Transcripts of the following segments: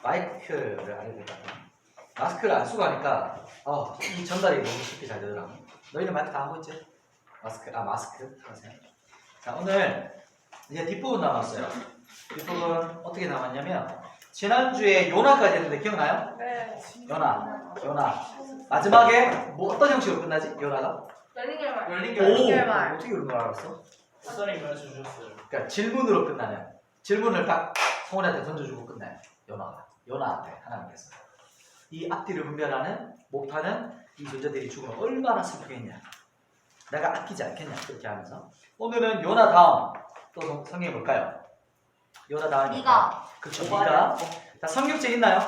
마이크를 알려드릴 것 같아. 마스크를 안 쓰고 하니까 이 전달이 너무 쉽게 잘 되더라고. 너희는 마이크 다 하고 있지? 마스크 하세요. 자, 오늘 이제 뒷부분 남았어요. 뒷부분 어떻게 남았냐면 지난주에 요나까지 했는데 기억나요? 네. 요나 마지막에 뭐 어떤 형식으로 끝나지? 요나가? 열린 결말. 오! 어떻게 그런 걸 알았어? 목사님 가르쳐 주셨어요. 그러니까 질문으로 끝나는 질문을 딱 성원이한테 던져주고 끝나요. 요나한테 하나님께서 이 앞뒤를 분별하는 못하는 이 존재들이 죽으면 얼마나 슬프겠냐, 내가 아끼지 않겠냐, 그렇게 하면서 오늘은 요나 다음 또 성경에 볼까요? 요나 다음이 미가. 그렇죠, 미가. 자, 성경책 있나요?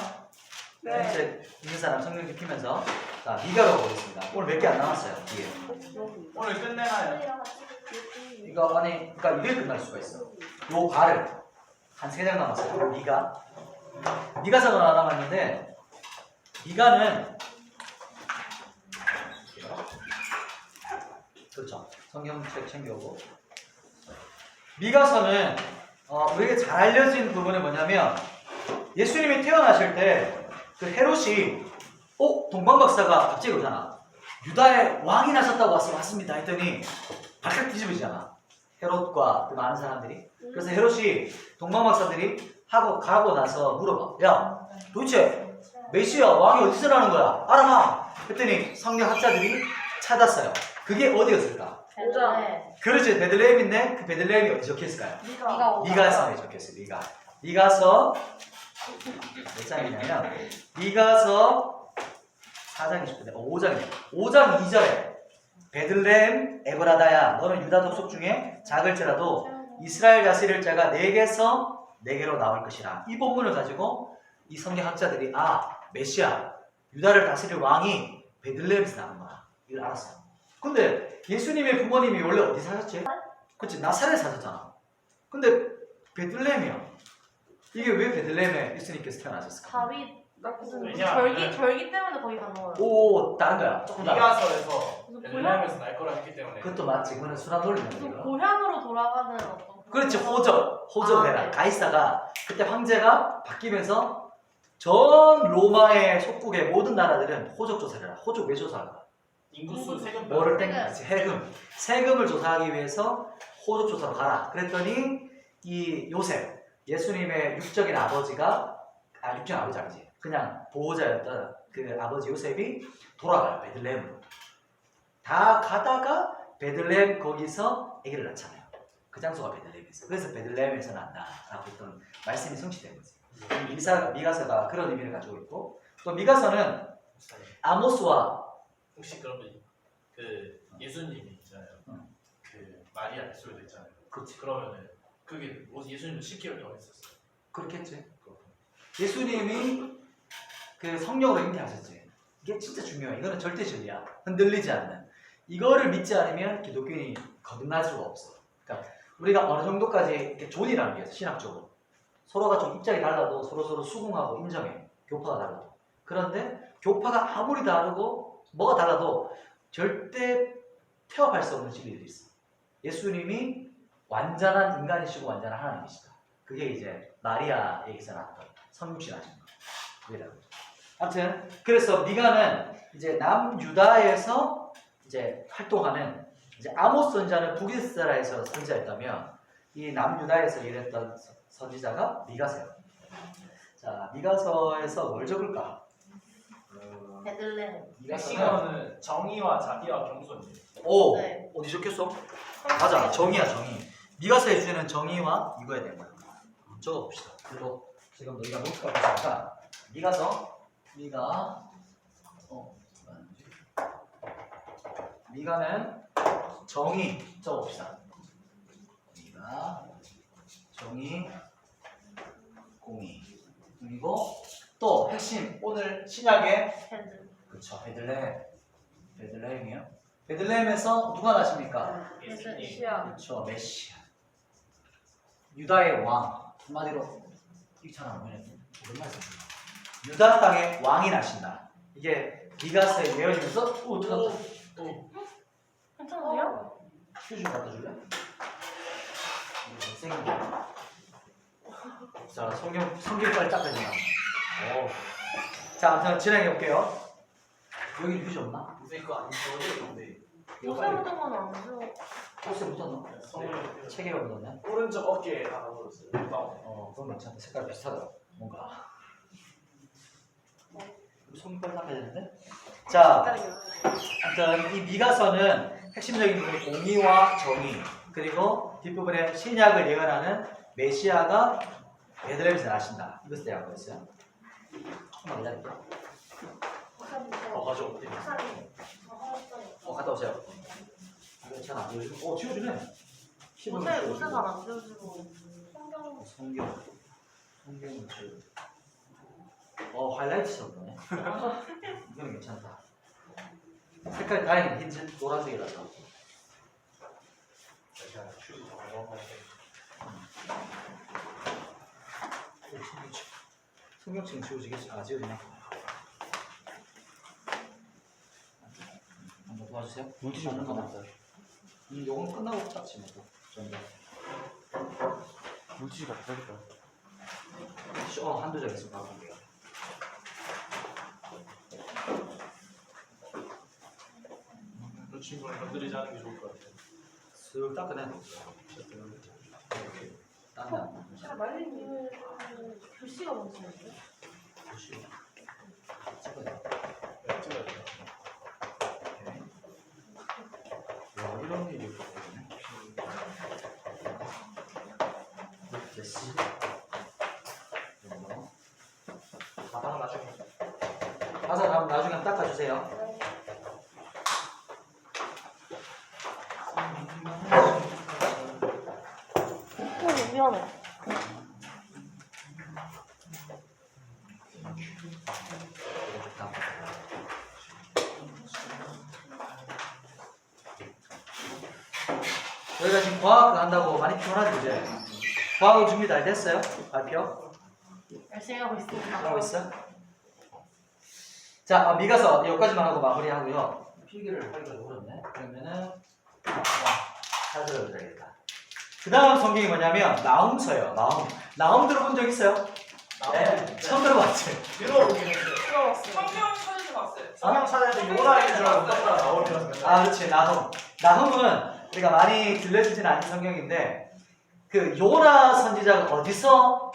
네. 성경책 있는 사람 성경책 피면서 자, 미가로 보겠습니다. 오늘 몇 개 안 남았어요. 뒤에 오늘 끝내나요? 이거 안에 그러니까 이게 끝날 수가 있어. 요 발을 한 3장 남았어요. 미가서가 하나 남았는데 미가는 그렇죠. 성경책 챙겨오고 미가서는 우리에게 잘 알려진 부분은 뭐냐면 예수님이 태어나실 때 그 헤롯이 동방박사가 갑자기 오잖아. 유다의 왕이 나셨다고 왔습니다 했더니 발칵 뒤집어지잖아. 헤롯과 그 많은 사람들이. 그래서 헤롯이 동방박사들이 가고 나서 물어봐. 야, 도대체 메시아 왕이 어디서 나는 거야? 알아봐. 했더니 성경학자들이 찾았어요. 그게 어디였을까? 오장. 그렇지, 베들레헴인데 그 베들레헴이 어디 적혀있을까요? 미가. 미가서에 적혀있어요. 미가서 몇 장이냐면 미가서 4장이 적혀있는데 5장 2절에 베들레헴 에브라다야 너는 유다 족속 중에 작을지라도 이스라엘 다스릴 자가 내게로 나올 것이라. 이 본문을 가지고 이 성경학자들이 메시아 유다를 다스릴 왕이 베들레헴에서 나온 거야. 이걸 알았어요. 근데 예수님의 부모님이 원래 어디 사셨지? 그치, 나사렛에 사셨잖아. 근데 베들레헴이야. 이게 왜 베들레헴에 예수님께서 태어나셨을까? 다윗. 왜냐하면 절기 때문에 거기 간 거예요. 오, 다른 거야. 조금 다른 거야. 미가서에서 베들레헴에서 날 거라 했기 때문에. 그것도 맞지. 그거는 순환 돌리는 무슨 거야. 고향으로 돌아가는 어떤. 그렇지, 호적해라. 네. 가이사가 그때 황제가 바뀌면서 전 로마의 속국의 모든 나라들은 호적 조사를 해라. 호적 왜 조사할까? 인구수 세금 뭐를 땡기지? 세금을 조사하기 위해서 호적 조사로 가라. 그랬더니 이 요셉, 예수님의 육적인 아버지가 육적인 아버지 아니지. 그냥 보호자였던 그 아버지 요셉이 돌아가요. 베들레헴으로. 다 가다가 베들레헴 거기서 아기를 낳잖아요. 그 장소가 베들레헴이었어요. 그래서 베들레헴에서 난다라고 했던 말씀이 성취된 거지. 미가서가 그런 의미를 가지고 있고, 또 미가서는 아모스와 혹시 그러면 그 예수님이 있잖아요. 그 마리아 뱃속에도 있잖아요. 그렇지. 그러면은 그게 예수님은 10개월 동안 있었어요. 그렇겠지. 예수님이 그 성령으로 잉태하셨지. 이게 진짜 중요해. 이거는 절대 진리야. 흔들리지 않는. 이거를 믿지 않으면 기독교인이 거듭날 수가 없어. 그러니까 우리가 어느 정도까지 이렇게 존이라는 게 있어. 신학적으로 서로가 좀 입장이 달라도 서로 수긍하고 인정해. 교파가 달라도. 그런데 교파가 아무리 다르고 뭐가 달라도 절대 태업할 수 없는 진리들이 있어. 예수님이 완전한 인간이시고 완전한 하나님이시다. 그게 이제 마리아에게서 나왔던 성육신하신 거. 그게 다르죠. 아무튼 그래서 미가는 이제 남유다에서 이제 활동하는 이제 아모스 선지자는 북이스라엘에서 선지자였다면 이 남유다에서 일했던 선지자가 미가서예요. 자, 미가서에서 뭘 적을까? 베들레헴. 멕시코는 정의와 자비와 겸손이에요. 오, 네. 어디 적혔어? 맞아, 정의야, 정의. 미가서의 주제는 정의와 이거에 대한 거야. 적어봅시다. 그리고 지금 너희가 노트가 있으니까 미가는 정의 적어봅시다. 미가, 정의, 공의. 그리고 또 핵심 오늘 신약의 그렇죠, 베들레헴이요. 베들레헴에서 누가 나십니까? 예수님. 그렇죠, 메시아. 유다의 왕. 한마디로 이처럼 오랜만에 유다 땅의 왕이 나신다. 이게 미가서에 외워지면서 어떡한다. 괜찮으세요? 휴지 좀 갖다 줄래? 자, 성경 빨리 닦아주나. 자, 아무튼 진행해 볼게요. 여기 휴지 없나? 요새 그거 안 써도 근데 요새 묻은 건 안 줘. 옷에 묻었나? 성을 책에 묻었네. 오른쪽 어깨에 하나 넣었어요. 그건 괜찮다. 색깔 비슷하더라. 뭔가. 손 빨리 닦아야 되는데. 자, 아무튼 이 미가서는 핵심적인 부분이 공의와 정의 그리고 뒷부분에 신약을 예언하는 메시아가 베들레헴에서 나신다. 이것을 대하고 있어요. 한번 기다릴게요. 가져올게. 갔다 오세요. 이거 잘안 지워지고. 지워지네. 요새 잘안 지워지고. 성경을 지워. 하이라이트처럼 보네. 이거는 괜찮다. 색깔이 다행히 흰색 노란색이라서. 제가 휴지 정말 성경책 지워지겠지? 지워지네. 한번 도와주세요. 물티슈 없는 거 없어요. 요건 끝나고 닦지 뭐. 좀 더. 물티슈가 다르겠다. 한두 장 있으면 바로 볼게요. 그 친구를 건드리지 않는 게 좋을 것 같아요. 쓱 닦아내. 닦나? 말린 글씨가 뭔지 보시고. 찍어야 돼요. 이런 일이 있거든요. 됐어. 가방 나중에. 가사 나중에 한번 닦아주세요. 위험해. 저희가 지금 과학 한다고 많이 피곤하죠 이제. 과학 준비 다 됐어요? 발표? 열심히 하고 있습니다. 하고 있어? 자, 미가서 여기까지만 하고 마무리하고요. 필기를 하기가 좀 어렵네. 그러면은 잘 들어드려야겠다. 그 다음 성경이 뭐냐면 나훔서예요. 나훔 들어본 적 있어요? 네, 처음 들어봤지. 들어보긴 했어요. 들어봤어요. 성경 찾아서 봤어요. 성경 찾아야 요나인 줄 알고 떴다 나오면 그렇지. 나훔은 우리가 많이 들려지진 않은 성경인데 그 요나 선지자가 어디서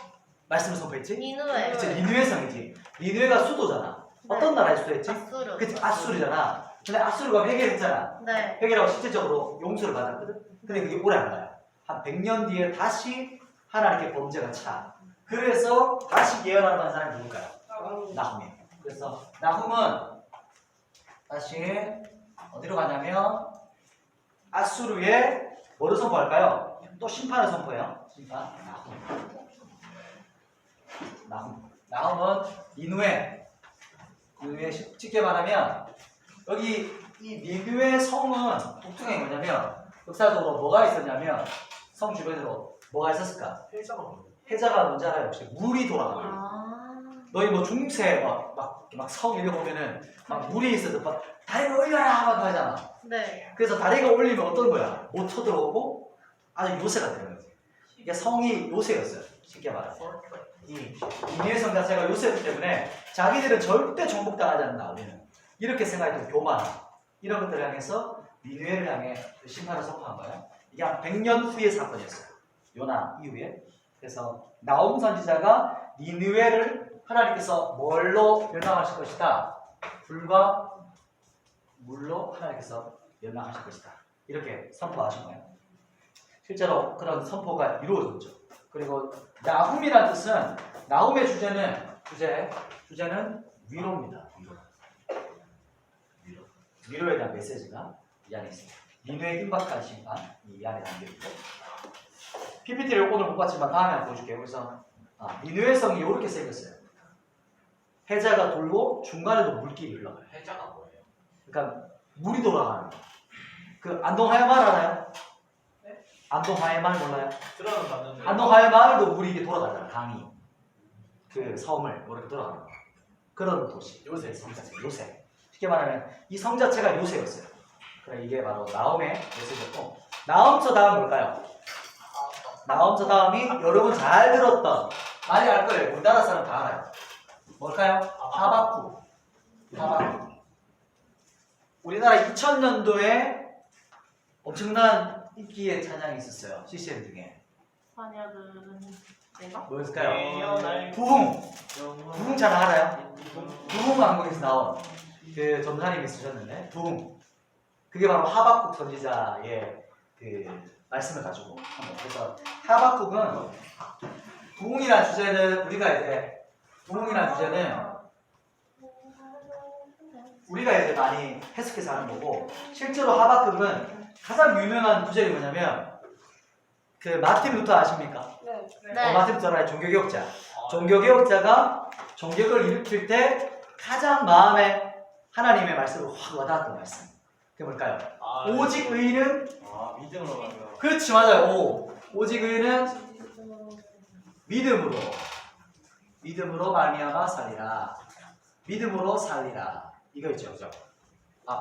말씀을 선포했지? 니누에. 그치, 니누에 성이지. 니누에가 수도잖아. 어떤 나라의 수도였지? 아수르. 그치, 아수르잖아. 근데 아수르가 회개했잖아. 네. 회개라고 실질적으로 용서를 받았거든. 근데 그게 오래 안 가요. 한 100년 뒤에 다시 하나님께 범죄가 차. 그래서 다시 예언하는 사람이 누굴까요? 나훔이에요. 그래서 나훔은 다시 어디로 가냐면 아수르에 뭐를 선포할까요? 또 심판을 선포해요. 심판. 나훔은 니누에 쉽게 말하면 여기 이 니누에 성은 독특한 게 뭐냐면 역사적으로 뭐가 있었냐면 성 주변으로 뭐가 있었을까? 회자가 뭐예요? 해자가 뭔지 알아요? 혹시 물이 돌아가는 거예요. 아. 너희 뭐 중세 막 성 이런 거 보면은 막 물이 있어도 막 다리가 올려라 막 하잖아. 네. 그래서 다리가 올리면 어떤 거야? 못 쳐들어오고 아주 요새가 되는 거지. 이게 성이 요새였어요. 쉽게 말하면. 이 니누에 성 자체가 요새였기 때문에 자기들은 절대 정복당하지 않는다. 우리는 이렇게 생각했던 교만 이런 것들을 향해서 니누에를 향해 심판을 선포한 거예요. 이게 한 100년 후의 사건이었어요. 요나 이후에. 그래서 나훔 선지자가 니누에를 하나님께서 뭘로 멸망하실 것이다. 불과 물로 하나님께서 멸망하실 것이다. 이렇게 선포하신 거예요. 실제로 그런 선포가 이루어졌죠. 그리고 나훔이라는 뜻은 나훔의 주제는 위로입니다. 위로에 대한 메시지가 이 안에 있습니다. 니누의 임박한 심판 이 안에 담겨 있고 PPT를 오늘 못 봤지만 다음에 한번 보여줄게요. 그래서 니누의 성이 이렇게 생겼어요. 해자가 돌고 중간에도 물길이 흘러가요. 회자가 뭐예요? 그러니까 물이 돌아가는 거. 그 안동하야마을 알아요? 네? 안동하야마을 몰라요? 들어는 봤는데 안동하야마을도 물이 이게 돌아가잖아. 강이 그 섬을 이렇게 돌아가는 거. 그런 도시. 요새 성 자체. 요새. 쉽게 말하면 이 성 자체가 요새였어요. 그래 이게 바로 나훔의 메시지였고 나훔서 다음 뭘까요? 나훔서 다음이 여러분 잘 들었던 많이 알 거예요. 우리나라 사람 다 알아요. 뭘까요? 하박국. 하박국. 우리나라 2000년도에 엄청난 인기의 찬양이 있었어요. CCM 중에. 자녀들은 내가? 뭐였을까요? 부흥. 부흥 찬양 알아요? 부흥 왕국에서 나온 그 전사님이 쓰셨는데 부흥. 그게 바로 하박국 선지자의 그 말씀을 가지고 한번. 그래서 하박국은 부흥이라는 주제는 부흥이라는 주제는 우리가 이제 많이 해석해서 하는 거고, 실제로 하박국은 가장 유명한 구절이 뭐냐면 그 마틴 루터 아십니까? 네. 마틴 루터라는 종교개혁자. 종교개혁자가 종교를 일으킬 때 가장 마음에 하나님의 말씀을 확 와닿았던 말씀. 그게 뭘까요? 오직 의인은 믿음으로 가는 거. 그렇지, 맞아요. 오직 의인은 믿음으로 말미암아 살리라. 믿음으로 살리라. 이거였죠, 그죠?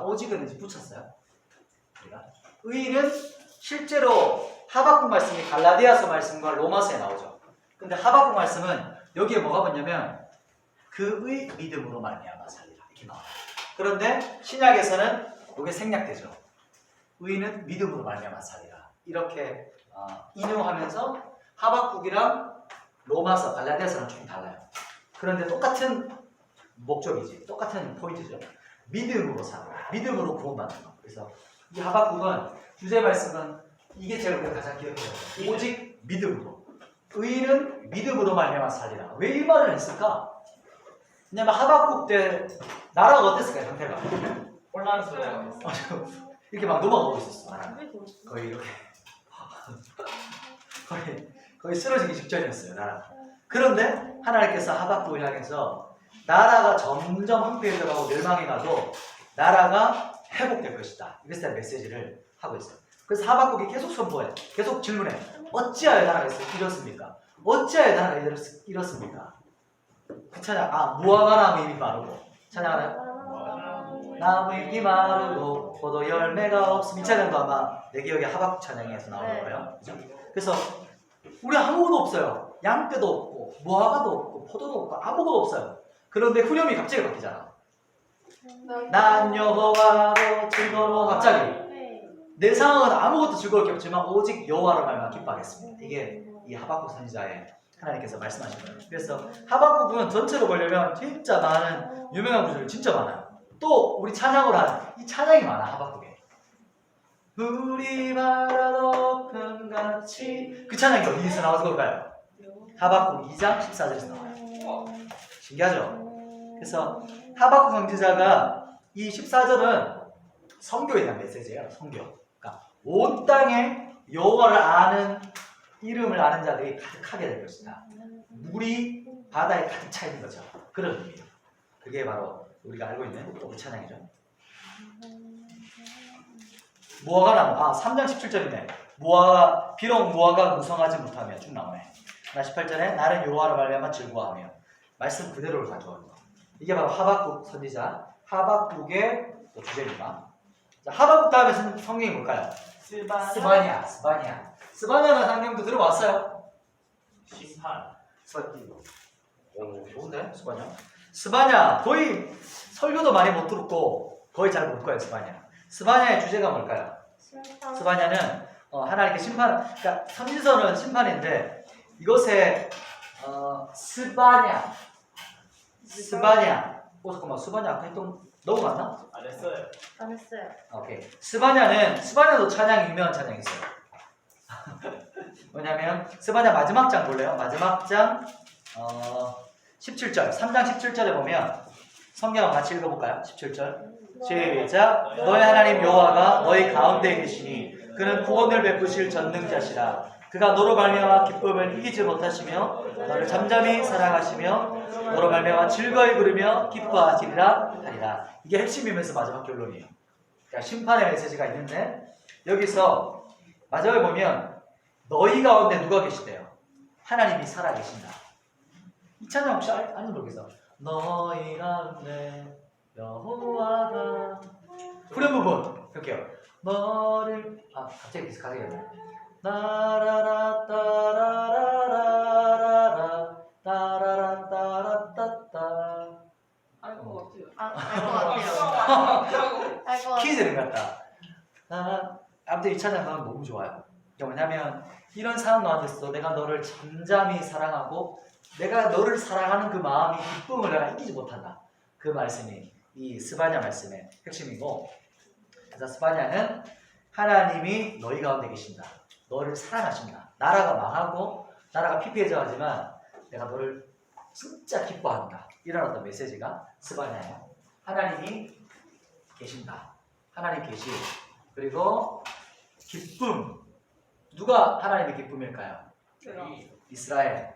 오직은 이제 붙였어요. 우리가 의인은 실제로 하박국 말씀이 갈라디아서 말씀과 로마서에 나오죠. 근데 하박국 말씀은 여기에 뭐가 붙냐면 그의 믿음으로 말미암아 살리라 이렇게 나와요. 그런데 신약에서는 이게 생략되죠. 의인은 믿음으로 말미암아 살리라 이렇게 인용하면서 하박국이랑 로마서, 갈라디아서랑 조금 달라요. 그런데 똑같은 목적이지, 똑같은 포인트죠. 믿음으로 살아, 믿음으로 구원받는 거. 그래서 이 하박국은 주제 말씀은 이게 제일 우리가 가장 기억해야 돼요. 오직 믿음으로. 의인은 믿음으로 말미암아 살리라. 왜 이 말을 했을까? 왜냐면 하박국 때 나라가 어땠을까요, 상태가? 혼란스러워. 이렇게 막 넘어가고 있었어. 나라가. 거의 이렇게 거의 쓰러지기 직전이었어요, 나라가. 그런데 하나님께서 하박국을 향해서 나라가 점점 황폐해져가고 멸망해가도 나라가 회복될 것이다. 이것에 대한 메시지를 하고 있어요. 그래서 하박국이 계속 선포해, 계속 질문해. 어찌하여 나라가 이렇습니까? 어찌하여 나라가 이렇습니까? 그 찬양, 무화과 나무 잎이 마르고 찬양하나요? 나무 잎이 마르고 포도 열매가 없음. 이 찬양도 아마 내 기억에 하박국 찬양에서 나오는 거예요. 그죠? 그래서 우리 아무것도 없어요. 양떼도 없고 무화과도 없고 포도도 없고 아무것도 없어요. 그런데 후렴이 갑자기 바뀌잖아. 난 여호와로 즐거워. 갑자기 내 상황은 아무것도 즐거울 게 없지만 오직 여호와로 말만 기뻐하겠습니다. 이게 이 하박국 선지자의 하나님께서 말씀하신 거예요. 그래서 하박국은 전체로 보려면 진짜 많은 유명한 구절이 진짜 많아요. 또 우리 찬양으로 하는 이 찬양이 많아. 하박국에 우리 바라 높은 같이, 그 찬양이 어디서 나와서 그럴까요? 하박국 2장 14절에서 나와요. 신기하죠? 그래서 하박국 선지자가 이 14절은 선교에 대한 메시지예요. 선교. 그러니까 온 땅에 여호와를 아는, 이름을 아는 자들이 가득하게 될 것이다. 물이 바다에 가득 차 있는 거죠. 그런 의미예요. 그게 바로 우리가 알고 있는 그 찬양이죠. 무화과 나무, 3장 17절이네. 비록 무화과가 무성하지 못하며 쭉 나오네. 18절에 나는 여호와로 말미암아 즐거워하며, 말씀 그대로를 가져오는 거. 이게 바로 하박국 선지자, 하박국의 주제입니다. 자, 하박국 다음에 성경이 뭘까요? 스바냐. 스바냐는 성경도 들어봤어요? 심판. 오, 좋은데? 스바냐. 거의 설교도 많이 못 들었고 거의 잘 못 거예요. 스바냐의 주제가 뭘까요? 스바냐는 하나님께 심판, 그러니까 선지서는 심판인데 이것에 스바냐. 잠깐만, 스바냐 아까 했던 넘어갔나? 안 했어요. 안 했어요. 오케이. 스바냐도 찬양이 유명한 찬양이 있어요. 뭐냐면 스바냐 마지막 장 볼래요? 마지막 장 17절, 3장 17절에 보면 성경을 같이 읽어볼까요? 17절 시작. 너희 하나님 여호와가 너희 가운데 계시니 그는 구원을 베푸실 전능자시라. 그가 너로 말미암아 기쁨을 이기지 못하시며 너를 잠잠히 사랑하시며 너로 말미암아 즐거이 부르며 기뻐하시리라 하리라. 이게 핵심이면서 마지막 결론이에요. 그러니까 심판의 메시지가 있는데 여기서 마지막에 보면 너희 가운데 누가 계시대요? 하나님이 살아계신다. 이 찬양 혹시 아는 모르겠어? 너희 가운데 여호와가, 후렴 부분 이렇게요. 너를 갑자기 비슷하게 해요. 나라라 따라라라라라 따라라 따라따따 알것 같아요. 하고 알것 같아요. 퀴즈를 갖다. 아무튼 이 찬양은 너무 좋아요. 이게 뭐냐면 이런 상황 가운데서 내가 너를 잠잠히 사랑하고 내가 너를 사랑하는 그 마음이 기쁨을 내가 이기지 못한다. 그 말씀이 이 스바냐 말씀의 핵심이고, 그래서 스바냐는 하나님이 너희 가운데 계신다. 너를 사랑하신다. 나라가 망하고 나라가 피폐해져가지만 내가 너를 진짜 기뻐한다. 이런 어떤 메시지가 스바냐예요. 하나님이 계신다. 하나님 계시. 그리고 기쁨. 누가 하나님의 기쁨일까요? 제가 이스라엘.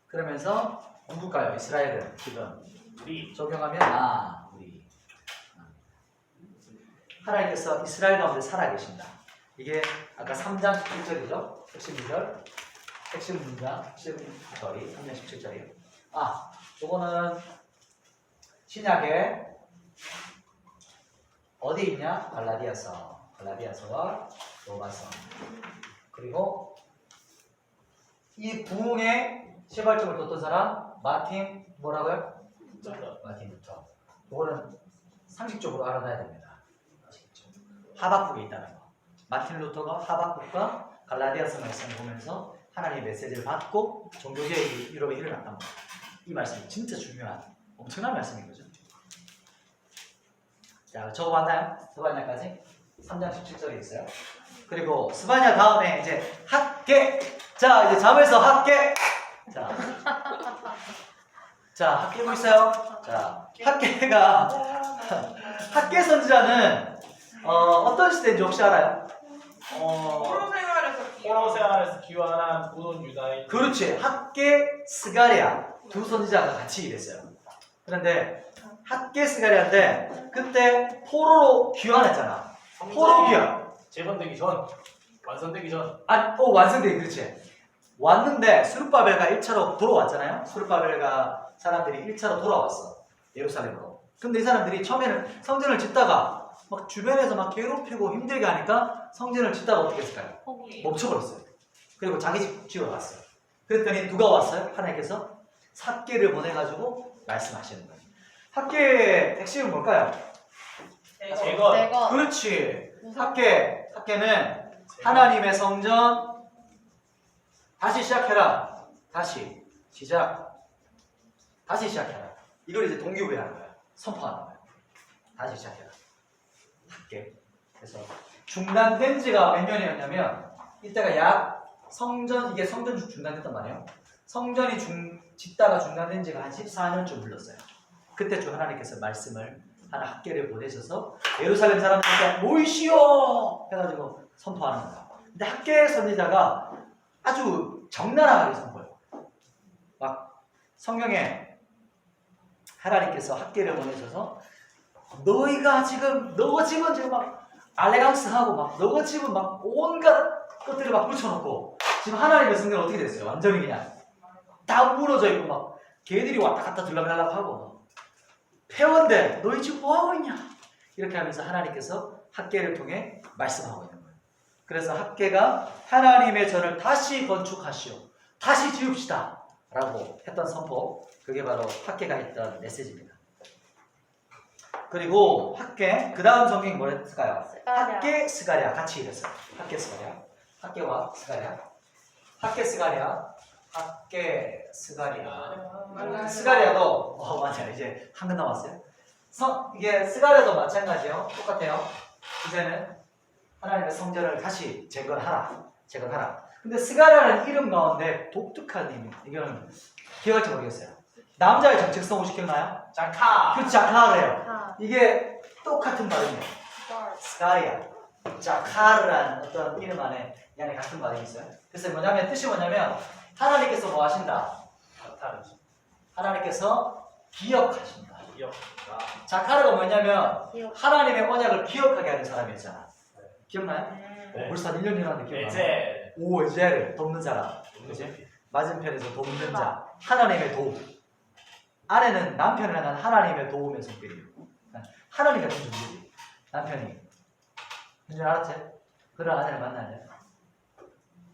그러면서 누굴까요? 이스라엘은 지금 우리 적용하면 우리 하나님께서 이스라엘 가운데 살아계신다. 이게 아까 3장 17절이죠. 핵심 구절, 핵심 문장, 핵심 절이 3장 17절이에요. 요거는 신약에 어디 있냐? 갈라디아서와 로마서. 그리고 이 부흥의 시발점을 뒀던 사람 마틴 뭐라고요? 마틴 루터. 이거는 상식적으로 알아놔야 됩니다. 아시겠죠? 하박국에 있다는 거. 마틴 루터가 하박국과 갈라디아서 말씀을 보면서 하나님의 메시지를 받고 종교개혁이 유럽에 일어났단 말이에요. 이 말씀이 진짜 중요한 엄청난 말씀인 거죠. 자, 저거 맞나요? 스바냐까지 3장 17절에 있어요. 그리고 스바냐 다음에 이제 학계. 자, 이제 잠에서 학계. 자, 학계고 있어요. 자, 학계가 학계 선지자는 어떤 시대인지 혹시 알아요? 포로 생활에서 포로 생활에서 귀환한 모든 유다인. 그렇지. 학계 스가랴 두 선지자가 같이 일했어요. 그런데 학계 스가랴인데 그때 포로로 귀환했잖아. 포로 귀환. 재건되기 전, 완성되기 전. 완성되기 그렇지. 왔는데 수르바벨가 1차로 돌아왔잖아요. 수르바벨가 사람들이 1차로 돌아왔어. 예루살렘으로. 근데 이 사람들이 처음에는 성전을 짓다가 막 주변에서 막 괴롭히고 힘들게 하니까 성전을 짓다가 어떻게 했을까요? 포기. 멈춰버렸어요. 그리고 자기 집 지으러 갔어요. 그랬더니 누가 왔어요? 하나님께서 학계를 보내가지고 말씀하시는 거예요. 학계의 핵심은 뭘까요? 제거. 내가 그렇지. 학계는 하나님의 성전 다시 시작해라. 다시 시작해라. 이걸 이제 동기부여하는 거야. 선포하는 거야. 다시 시작해라. 학계. 그래서 중단된 지가 몇 년이었냐면 이때가 약 성전 중단됐단 말이에요. 성전이 짓다가 중단된 지가 한 14년쯤 흘렀어요. 그때쯤 하나님께서 말씀을 하나 학계를 보내셔서 예루살렘 사람들한테 모이시오 해가지고 선포하는 거야. 근데 학계 선지자가 아주 적나라하게 선포해요. 막 성경에 하나님께서 학계를 보내셔서 너희가 지금 너 집은 지금 막 알레강스하고 막 너 집은 막 온갖 것들을 막 붙여놓고 지금 하나님의 성경은 어떻게 됐어요? 완전히 그냥 다 무너져 있고 막 개들이 왔다 갔다 들락날락 하고 폐원대 너희 지금 뭐 하고 있냐? 이렇게 하면서 하나님께서 학계를 통해 말씀하고 있는 거예요. 그래서 학계가 하나님의 전을 다시 건축하시오. 다시 지읍시다. 라고 했던 선포. 그게 바로 학계가 했던 메시지입니다. 그리고 학계, 그 다음 성경이 뭐랬을까요? 학계, 스가랴 같이 읽었어요. 학계, 스가랴. 학계와 스가랴. 학계, 스가랴. 학계, 스가랴. 스가랴도, 맞아요. 이제 한 근 남았어요. 이게 스가랴도 마찬가지요. 똑같아요. 이제는 하나님의 성전을 다시 재건하라. 근데 스가랴라는 이름 가운데 독특한 의미. 이거는 기억할지 모르겠어요. 남자의 정체성 혹시 기억나요? 자카. 그 자카르예요. 아, 이게 똑같은 발음이에요. 스가랴. 자카르라는 어떤 이름 안에 이 안에 같은 발음이 있어요. 그래서 뜻이 뭐냐면 하나님께서 뭐 하신다? 나타나지. 하나님께서 기억하신다. 기억. 자카르가 뭐냐면 기억. 하나님의 언약을 기억하게 하는 사람이었잖아. 기억나요? 네. 벌써 1년 지났는데 기억나요? 이제 에제를 돕는 사람. 그지? 맞은편에서 돕는 자. 하나님의 도움. 아내는 남편을 향한 하나님의 도움의 손길이에요. 하나님 같은 존재지. 남편이. 현준 알았지? 그런 아내를 만나야 돼.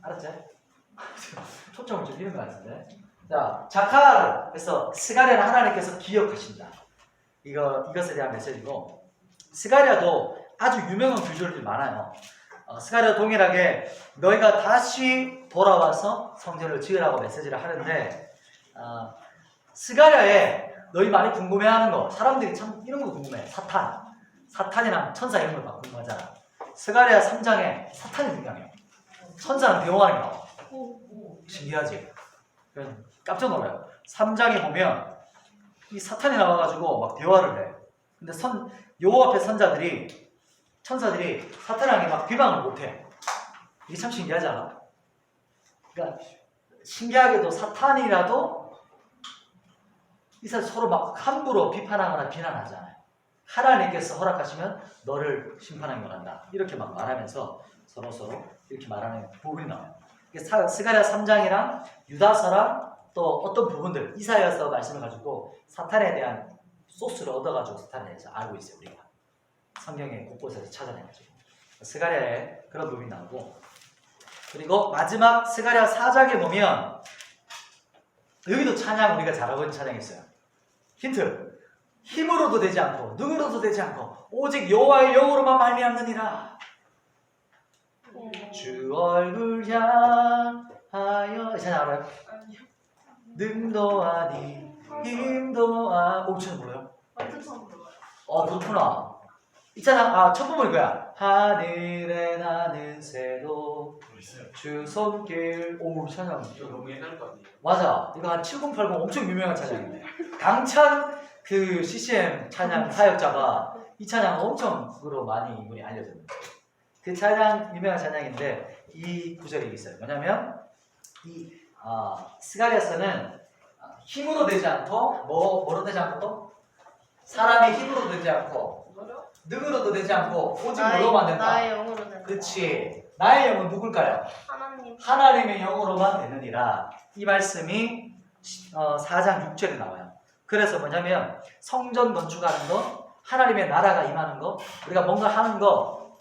알았지? 초점을 좀 잃은 것 같은데. 자, 자카르. 그래서 스가랴는 하나님께서 기억하신다. 이것에 대한 메시지고 스가랴도 아주 유명한 구절들이 많아요. 스가랴 동일하게 너희가 다시 돌아와서 성전을 지으라고 메시지를 하는데 스가랴에 너희 많이 궁금해하는 거 사람들이 참 이런 거 궁금해. 사탄이랑 천사 이런 걸 막 궁금하잖아. 스가랴 3장에 사탄이 등장해요. 천사는 배웅하는 게 나와. 신기하지? 깜짝 놀라요. 3장에 보면 이 사탄이 나와가지고 막 대화를 해. 근데 여호와 앞에 천사들이 사탄에게 막 비방을 못해. 이게 참 신기하지 않아? 그러니까 신기하게도 사탄이라도 이 사람 서로 막 함부로 비판하거나 비난하잖아요. 하나님께서 허락하시면 너를 심판하기 원한다. 이렇게 막 말하면서 서로 이렇게 말하는 부분이 나와요. 스가랴 3장이랑 유다서랑 또 어떤 부분들 이사야서 말씀을 가지고 사탄에 대한 소스를 얻어가지고 사탄에 대해서 알고 있어요. 우리가 성경의 곳곳에서 찾아내가지고 스가랴에 그런 부분이 나오고 그리고 마지막 스가랴 4장에 보면 여기도 찬양 우리가 잘 알고 있는 찬양이 있어요. 힌트. 힘으로도 되지 않고 능으로도 되지 않고 오직 여호와의 영으로만 말미암느니라. 주 얼굴 향하여 이 찬양 알아요? 아니요. 능도 아니 힘도 이 찬양 몰라요? 완전 처음 들어요. 그렇구나. 이 찬양 첫 부분이 뭐야? 하늘에 나는 새도 있어요. 주 손길 찬양 이거 너무 옛날 거 아니에요? 맞아. 이거 한 7080 엄청 유명한 찬양인데 강찬 그 CCM 찬양 사역자가 이 찬양 엄청 그로 많이 이분이 알려졌는데 그 찬양 유명한 찬양인데 이 구절이 있어요. 뭐냐면 이 스가랴서는 힘으로 되지 않고 뭐로 되지 않고 또 사람의 힘으로 되지 않고 뭐죠? 능으로도 되지 않고 오직 뭐로만 된다. 나의 영으로 된다. 그렇지. 나의 영은 누굴까요? 하나님. 하나님의 영으로만 되느니라. 이 말씀이 4장 6절에 나와요. 그래서 뭐냐면 성전 건축하는 거, 하나님의 나라가 임하는 거, 우리가 뭔가 하는 거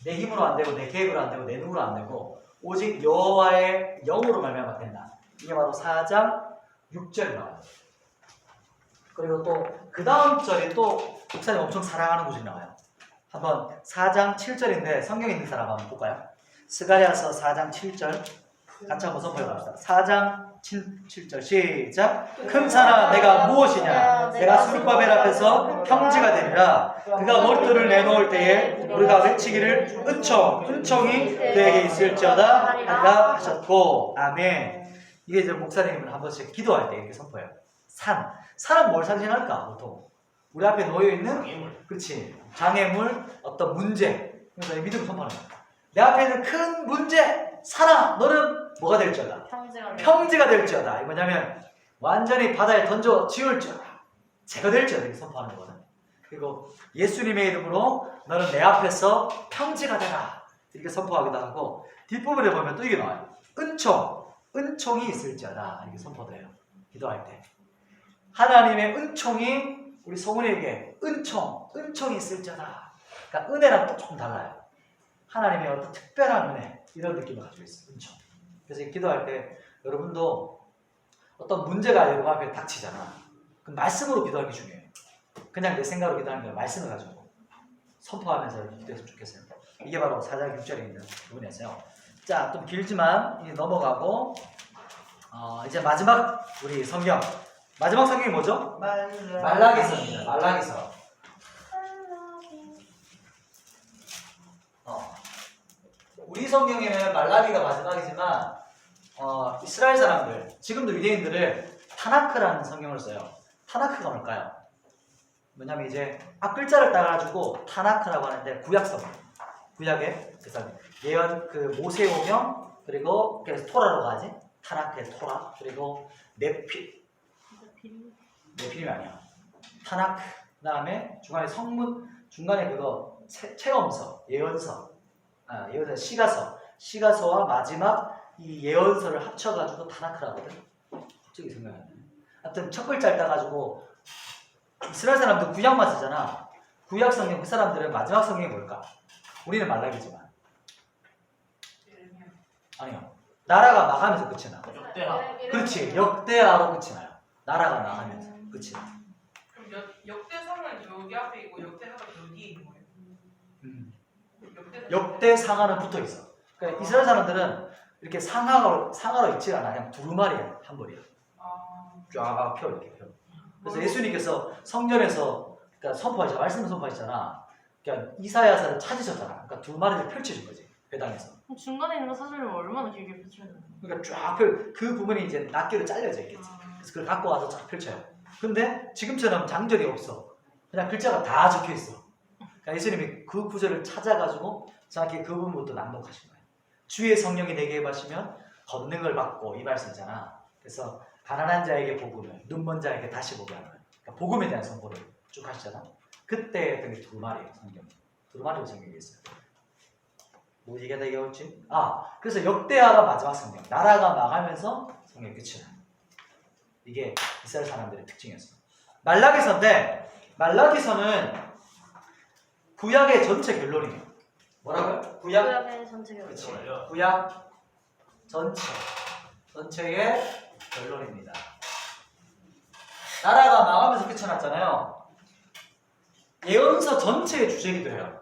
내 힘으로 안 되고 내 계획으로 안 되고 내 눈으로 안 되고 오직 여호와의 영으로 말미암아 된다. 이게 바로 4장 6절에 나와요. 그리고 또 그 다음 절이 또 목사님 엄청 사랑하는 구절이 나와요. 한번 4장 7절인데 성경에 있는 사람 한번 볼까요? 스가랴서 4장 7절 같이 한번 선포해 봅시다. 4장 7절 시작. 큰 산아 내가 무엇이냐? 내가 스룹바벨 앞에서 평지가 되리라. 그가 머리털을 내놓을 때에 우리가 외치기를 은총이 그에게 있을지어다 하리라 하셨고 아멘. 이게 이제 목사님은 한 번씩 기도할 때 이렇게 선포해요. 산은 뭘 상징할까? 보통 우리 앞에 놓여있는 장애물. 그렇지. 장애물, 어떤 문제. 그래서 이 믿음을 선포하는 거야. 내 앞에 있는 큰 문제, 산아, 너는 뭐가 될지어다. 평지가 될지어다. 이게 뭐냐면 완전히 바다에 던져 지울지어다. 제거될지어다. 이렇게 선포하는 거거든. 그리고 예수님의 이름으로 너는 내 앞에서 평지가 되라. 이렇게 선포하기도 하고 뒷부분에 보면 또 이게 나와요. 은총이 있을지어다. 이렇게 선포돼요. 기도할 때. 하나님의 은총이 우리 성훈이에게 은총이 있을지어다. 그러니까 은혜랑 또 조금 달라요. 하나님의 어떤 특별한 은혜 이런 느낌을 가지고 있어요. 은총. 그래서 기도할 때 여러분도 어떤 문제가 여러분 앞에 닥치잖아. 그럼 말씀으로 기도하는 게 중요해요. 그냥 내 생각으로 기도하는 게 아니라 말씀을 가지고 선포하면서 기도했으면 좋겠어요. 이게 바로 4장 6절에 있는 부분이었어요. 자, 좀 길지만 이제 넘어가고 이제 마지막 우리 성경. 마지막 성경이 뭐죠? 말라기서입니다. 말라기서. 우리 성경에는 말라기가 마지막이지만 이스라엘 사람들, 지금도 유대인들은 타나크라는 성경을 써요. 타나크가 뭘까요? 뭐냐면 이제 앞글자를 따가지고 타나크라고 하는데 구약성. 구약에 그래서 예언 그 모세오경 그리고 그래서 토라로 가지. 타나크의 토라 그리고 네필이 아니야. 타나크 그다음에 중간에 성문 중간에 그거 체험서 예언서 예언서 시가서와 마지막 이 예언서를 합쳐가지고 타나크라거든. 갑자기 생각이 안 나네. 하여튼 첫 글자를 따가지고 이스라엘 사람들 구약만 쓰잖아. 구약 성경 그 사람들은 마지막 성경이 뭘까? 우리는 말라기지만 아니요. 나라가 망하면서 끝이 나. 역대하. 그렇지. 역대하로 끝이 나요. 나라가 망하면서 끝이 나. 그럼 역대 여기 앞에 있고 역대하가 여기 있는 거예요. 역대 상하는 붙어 있어. 그러니까 이스라엘 사람들은 이렇게 상하로 있지 않아. 그냥 두루마리야, 한 벌이야. 쫙 펴 이렇게 펴. 그래서 예수님께서 성전에서 그러니까 선포하시잖아, 말씀을 선포하시잖아. 그러니까 이사야서를 찾으셨잖아. 그러니까 두루마리를 펼쳐준 거지, 회당에서. 그럼 중간에 있는 거 사진을 얼마나 길게 펼쳐야 되는 거예요? 그러니까 쫙 펼, 그 부분이 이제 낱개로 잘려져 있겠지. 그래서 그걸 갖고 와서 쫙 펼쳐요. 근데 지금처럼 장절이 없어. 그냥 글자가 다 적혀 있어. 그러니까 예수님이 그 구절을 찾아가지고 정확히 그 부분부터 낭독하신 거예요. 주의 성령이 내게 임하시면 권능을 받고 이 말씀이잖아. 그래서 가난한 자에게 복음을, 눈먼 자에게 다시 보게 하는 거예요. 그러니까 복음에 대한 선포를 쭉 하시잖아. 그때 했던 게 두루마리예요, 성경. 두루마리로 성경이 있어요. 뭐 얘기하다 얘기했지? 그래서 역대하가 마지막 성경. 나라가 망하면서 성경이 끝이 나요. 이게 이스라엘 사람들의 특징이었어요. 말라기서인데 말라기서는 구약의 전체 결론이에요. 뭐라고요? 구약의 전체 결론. 그치. 정말요? 구약 전체의 결론입니다. 나라가 망하면서 끝이 났잖아요. 예언서 전체의 주제이기도 해요.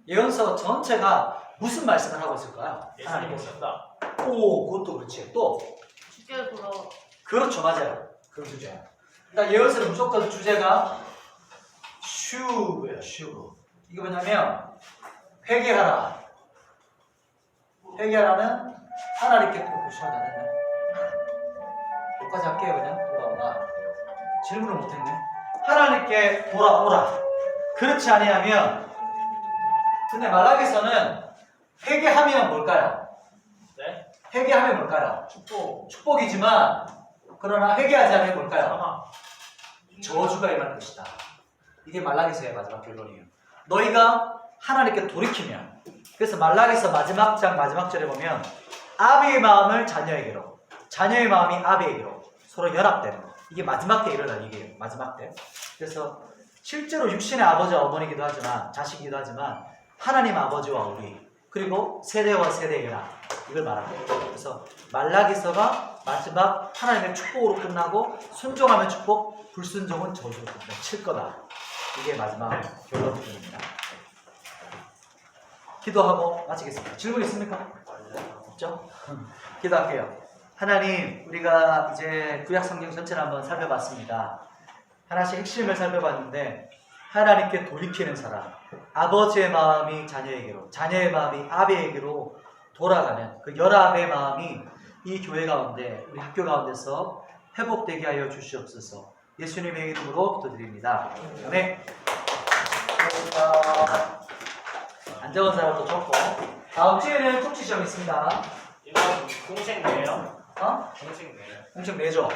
예언서 전체가 무슨 말씀을 하고 있을까요? 예수님 오셨다. 오, 그것도 그렇지. 또 주께 돌아. 그렇죠, 맞아요. 그런 주제야. 그러니까 예언서는 무조건 주제가 슈예요, 슈. 이거 뭐냐면 회개하라. 회개하라는 하나님께 시간 다 됐네. 여기까지 할게요, 그냥 돌아오라. 질문을 못했네. 하나님께 돌아오라. 그렇지 아니하면, 근데 말라기서는 회개하면 뭘까요? 네? 회개하면 뭘까요? 축복이지만 그러나 회개하지 않으면 뭘까요? 저주가 임할 것이다. 이게 말라기서의 마지막 결론이에요. 너희가 하나님께 돌이키면, 그래서 말라기서 마지막 장 마지막 절에 보면 아비의 마음을 자녀에게로, 자녀의 마음이 아비에게로 서로 연합되는 거. 이게 마지막 때 일어난 얘기예요. 마지막 때. 그래서 실제로 육신의 아버지와 어머니기도 하지만, 자식이기도 하지만 하나님 아버지와 우리, 그리고 세대와 세대의 연합, 이걸 말합니다. 그래서 말라기서가 마지막 하나님의 축복으로 끝나고 순종하면 축복, 불순종은 저주로 칠 거다. 이게 마지막 결론입니다. 기도하고 마치겠습니다. 질문 있습니까? 없죠? 기도할게요. 하나님, 우리가 이제 구약 성경 전체를 한번 살펴봤습니다. 하나씩 핵심을 살펴봤는데 하나님께 돌이키는 사람, 아버지의 마음이 자녀에게로, 자녀의 마음이 아비에게로 돌아가는 그 연합의 마음이 이 교회 가운데, 우리 학교 가운데서 회복되게 하여 주시옵소서. 예수님의 이름으로 기도드립니다. 네. 안정한 사람도 좋고, 다음 주에는 통치 시험 있습니다. 이거 공식 내요? 어? 공식 내요. 엄청 내죠.